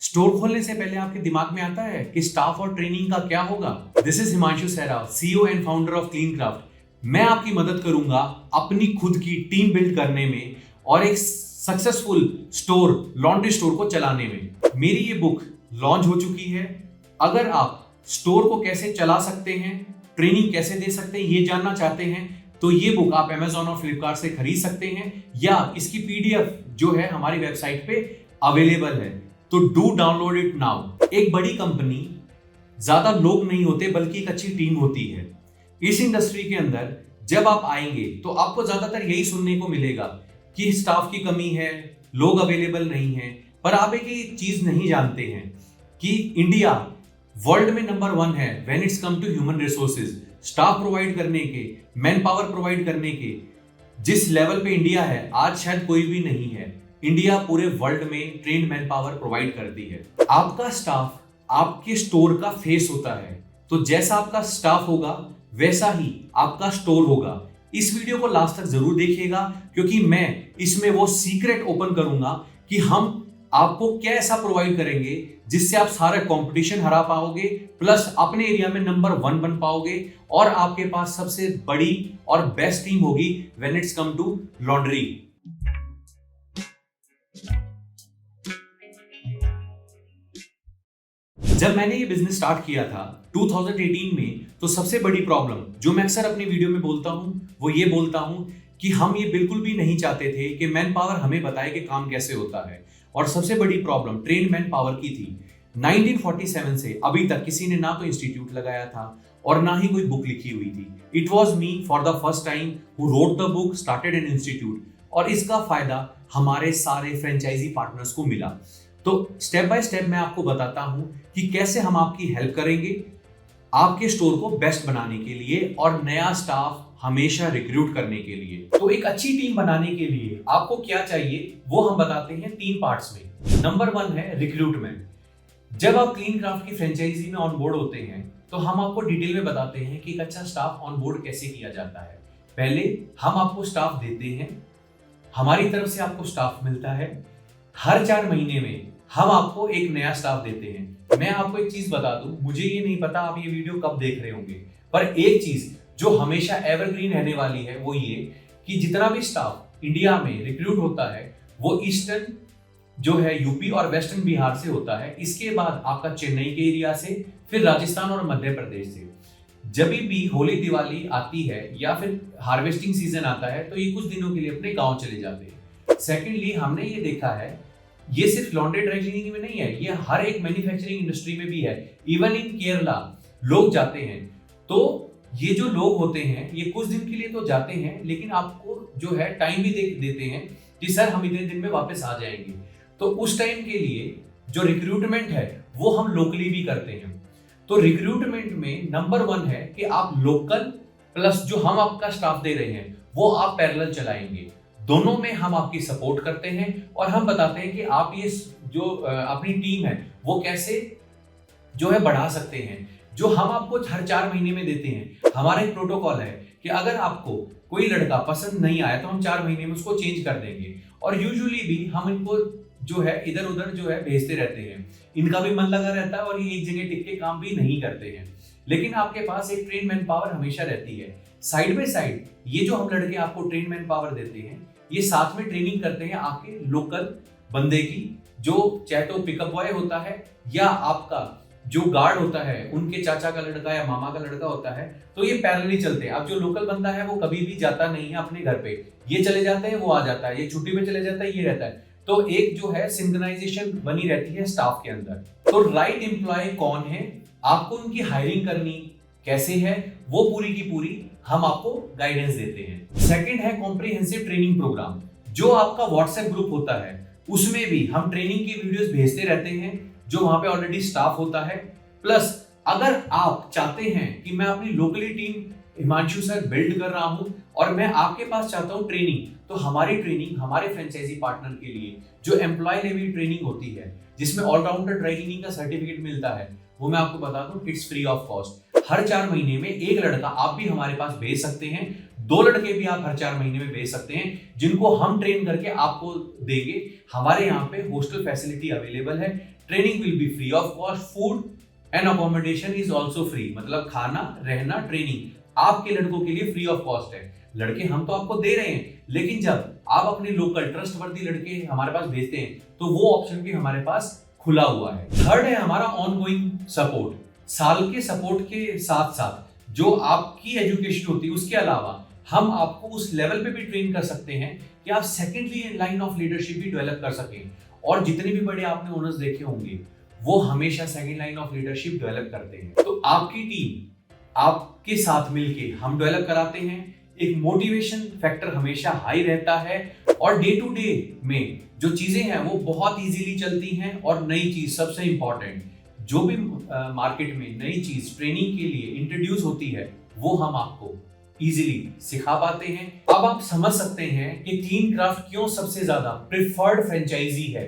Store खोलने से पहले आपके दिमाग में आता है कि स्टाफ और ट्रेनिंग का क्या होगा। दिस इज हिमांशु सहरा, CEO and founder of clean craft. मैं आपकी मदद करूंगा अपनी खुद की टीम बिल्ड करने में और एक सक्सेसफुल स्टोर, लॉन्ड्री स्टोर को चलाने में। मेरी ये बुक लॉन्च हो चुकी है। अगर आप स्टोर को कैसे चला सकते हैं, ट्रेनिंग कैसे दे सकते हैं, ये जानना चाहते हैं तो ये बुक आप Amazon और फ्लिपकार्ट से खरीद सकते हैं या इसकी पीडीएफ जो है हमारी वेबसाइट पे अवेलेबल है। तो डू डाउनलोड इट नाउ। एक बड़ी कंपनी ज्यादा लोग नहीं होते बल्कि एक अच्छी टीम होती है। इस इंडस्ट्री के अंदर जब आप आएंगे तो आपको ज्यादातर यही सुनने को मिलेगा कि स्टाफ की कमी है, लोग अवेलेबल नहीं है। पर आप एक चीज नहीं जानते हैं कि इंडिया वर्ल्ड में नंबर 1 है when it's come to human resources. Staff provide करने के, मैन पावर प्रोवाइड करने के जिस लेवल पे इंडिया है आज शायद कोई भी नहीं है। इंडिया पूरे वर्ल्ड में ट्रेन्ड मैन पावर प्रोवाइड करती है। आपका स्टाफ आपके स्टोर का फेस होता है, तो जैसा आपका स्टाफ होगा वैसा ही आपका स्टोर होगा। इस वीडियो को लास्ट तक जरूर देखिएगा क्योंकि मैं इसमें वो सीक्रेट ओपन करूंगा कि हम आपको क्या ऐसा प्रोवाइड करेंगे जिससे आप सारा कंपटीशन हरा पाओगे, प्लस अपने एरिया में नंबर 1 बन पाओगे और आपके पास सबसे बड़ी और बेस्ट टीम होगी when it's come to laundry. जब मैंने ये बिजनेस स्टार्ट किया था 2018 में, तो सबसे बड़ी प्रॉब्लम जो मैं अक्सर अपनी वीडियो में बोलता हूं वो ये बोलता हूं कि हम ये बिल्कुल भी नहीं चाहते थे कि मैन पावर हमें बताए कि काम कैसे होता है। और सबसे बड़ी प्रॉब्लम ट्रेन मैन पावर की थी। 1947 से अभी तक किसी ने ना तो इंस्टीट्यूट लगाया था और ना ही कोई बुक लिखी हुई थी। It was me for the first time who wrote the book, started an institute. और इसका फायदा हमारे सारे फ्रेंचाइजी पार्टनर्स को मिला। तो स्टेप बाय स्टेप मैं आपको बताता हूं कि कैसे हम आपकी हेल्प करेंगे आपके स्टोर को बेस्ट बनाने के लिए और नया स्टाफ हमेशा रिक्रूट करने के लिए। तो एक अच्छी टीम बनाने के लिए आपको क्या चाहिए वो हम बताते हैं 3 पार्ट्स में। नंबर 1 है रिक्रूटमेंट। जब आप क्लीन क्राफ्ट की फ्रेंचाइजी में ऑन बोर्ड होते हैं तो हम आपको डिटेल में बताते हैं कि एक अच्छा स्टाफ ऑन बोर्ड कैसे किया जाता है। पहले हम आपको स्टाफ देते हैं, हमारी तरफ से आपको स्टाफ मिलता है। हर 4 महीने में हम आपको एक नया स्टाफ देते हैं। मैं आपको एक चीज बता दूं, मुझे ये नहीं पता आप ये वीडियो कब देख रहे होंगे, पर एक चीज जो हमेशा एवरग्रीन रहने वाली है वो ये कि जितना भी स्टाफ इंडिया में रिक्रूट होता है वो ईस्टर्न जो है यूपी और वेस्टर्न बिहार से होता है। इसके बाद आपका चेन्नई के एरिया से, फिर राजस्थान और मध्य प्रदेश से। जब भी होली दिवाली आती है या फिर हार्वेस्टिंग सीजन आता है तो ये कुछ दिनों के लिए अपने गांव चले जाते हैं। सेकेंडली हमने ये देखा है, ये सिर्फ लॉन्ड्री ड्राई क्लीनिंग में नहीं है, ये हर एक मैन्युफैक्चरिंग इंडस्ट्री में भी है। इवन इन केरला लोग जाते हैं। तो ये जो लोग होते हैं ये कुछ दिन के लिए तो जाते हैं लेकिन आपको जो है टाइम भी देते हैं कि सर हम इतने दिन में वापस आ जाएंगे। तो उस टाइम के लिए जो रिक्रूटमेंट है वो हम लोकली भी करते हैं। तो रिक्रूटमेंट में नंबर 1 है कि आप लोकल प्लस जो हम आपका स्टाफ दे रहे हैं वो आप पैरेलल चलाएंगे। दोनों में हम आपकी सपोर्ट करते हैं और हम बताते हैं कि आप ये जो अपनी टीम है वो कैसे जो है बढ़ा सकते हैं। जो हम आपको हर 4 महीने में देते हैं, हमारा एक प्रोटोकॉल है कि अगर आपको कोई लड़का पसंद नहीं आया तो हम 4 महीने में उसको चेंज कर देंगे। और यूजुअली भी हम इनको जो है इधर उधर जो है भेजते रहते हैं। इनका भी मन लगा रहता है और ये एक जगह टिक के काम भी नहीं करते हैं। लेकिन आपके पास एक ट्रेन मैन पावर हमेशा रहती है। साइड बाय साइड ये जो हम लड़के आपको ट्रेन मैन पावर देते हैं ये साथ में ट्रेनिंग करते हैं आपके लोकल बंदे की, जो चाहे तो पिकअप बॉय होता है या आपका जो गार्ड होता है उनके चाचा का लड़का या मामा का लड़का होता है। तो ये पैरेलली चलते हैं। अब जो लोकल बंदा है वो कभी भी जाता नहीं है अपने घर पे, ये चले जाते हैं वो आ जाता है, ये छुट्टी पे चले जाता है ये रहता है। तो एक जो है सिंक्रोनाइजेशन बनी रहती है स्टाफ के अंदर। तो राइट एम्प्लॉय कौन है, आपको उनकी हायरिंग करनी कैसे है, वो पूरी की पूरी हम आपको गाइडेंस देते हैं। सेकंड है कॉम्प्रिहेंसिव ट्रेनिंग प्रोग्राम। जो आपका व्हाट्सएप ग्रुप होता है उसमें भी हम ट्रेनिंग की वीडियोस भेजते रहते हैं, जो वहां पे ऑलरेडी स्टाफ होता है। प्लस अगर आप चाहते हैं कि मैं अपनी locally team Himanshu sir build कर रहा हूं और मैं आपके पास चाहता हूं ट्रेनिंग, तो हमारी ट्रेनिंग हमारे फ्रेंचाइजी पार्टनर के लिए जो एम्प्लॉय लेवल ट्रेनिंग होती है जिसमें ऑलराउंडर ड्राई क्लीनिंग का सर्टिफिकेट मिलता है, वो मैं आपको बता दूं इट्स फ्री ऑफ कॉस्ट। हर 4 महीने में एक लड़का आप भी हमारे पास भेज सकते हैं, 2 लड़के भी आप हर 4 महीने में भेज सकते हैं जिनको हम ट्रेन करके आपको देंगे। हमारे यहाँ पे हॉस्टल फैसिलिटी अवेलेबल है। Training will be free of cost, food and accommodation is also free, मतलब खाना रहना ट्रेनिंग आपके लड़कों के लिए फ्री ऑफ कॉस्ट है। लड़के हम तो आपको दे रहे हैं, लेकिन जब आप अपने लोकल ट्रस्टवर्दी लड़के हमारे पास भेजते हैं तो वो ऑप्शन भी हमारे पास खुला हुआ है। थर्ड है हमारा ऑनगोइंग सपोर्ट। साल के सपोर्ट के साथ साथ जो आपकी एजुकेशन होती है उसके अलावा हम आपको उस लेवल पे भी ट्रेन कर सकते हैं कि आप सेकेंडली लाइन ऑफ लीडरशिप भी डेवलप कर सकें। और जितने भी बड़े आपने ओनर्स देखे होंगे वो हमेशा second line of leadership develop करते हैं। तो आपकी टीम आपके साथ मिलके हम डेवलप कराते हैं। एक मोटिवेशन फैक्टर हमेशा हाई रहता है और डे टू डे में जो चीजें हैं वो बहुत इजीली चलती हैं। और नई चीज सबसे इंपॉर्टेंट, जो भी मार्केट में नई चीज ट्रेनिंग के लिए इंट्रोड्यूस होती है वो हम आपको इजीली सिखा पाते हैं। अब आप समझ सकते हैं कि क्लीन क्राफ्ट क्यों सबसे ज्यादा प्रिफर्ड फ्रेंचाइजी है,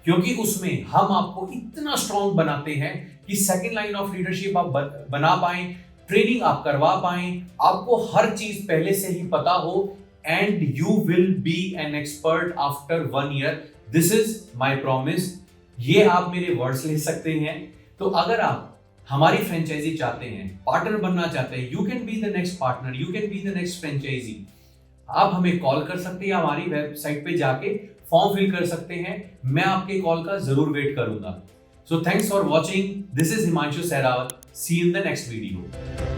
क्योंकि उसमें हम आपको इतना स्ट्रॉन्ग बनाते हैं कि सेकंड लाइन ऑफ लीडरशिप आप बना पाए, ट्रेनिंग आप करवा पाए, आपको हर चीज पहले से ही पता हो and you will be an expert after 1 year. This is my promise. ये आप मेरे वर्ड्स ले सकते हैं। तो अगर आप हमारी फ्रेंचाइजी चाहते हैं, पार्टनर बनना चाहते हैं, you can be the next partner, you can be the next franchise, आप हमें कॉल कर सकते हैं, हमारी वेबसाइट पे जाके फॉर्म फिल कर सकते हैं। मैं आपके कॉल का जरूर वेट करूंगा। So thanks for watching. This is Himanshu Sehrawat. See you in the next video.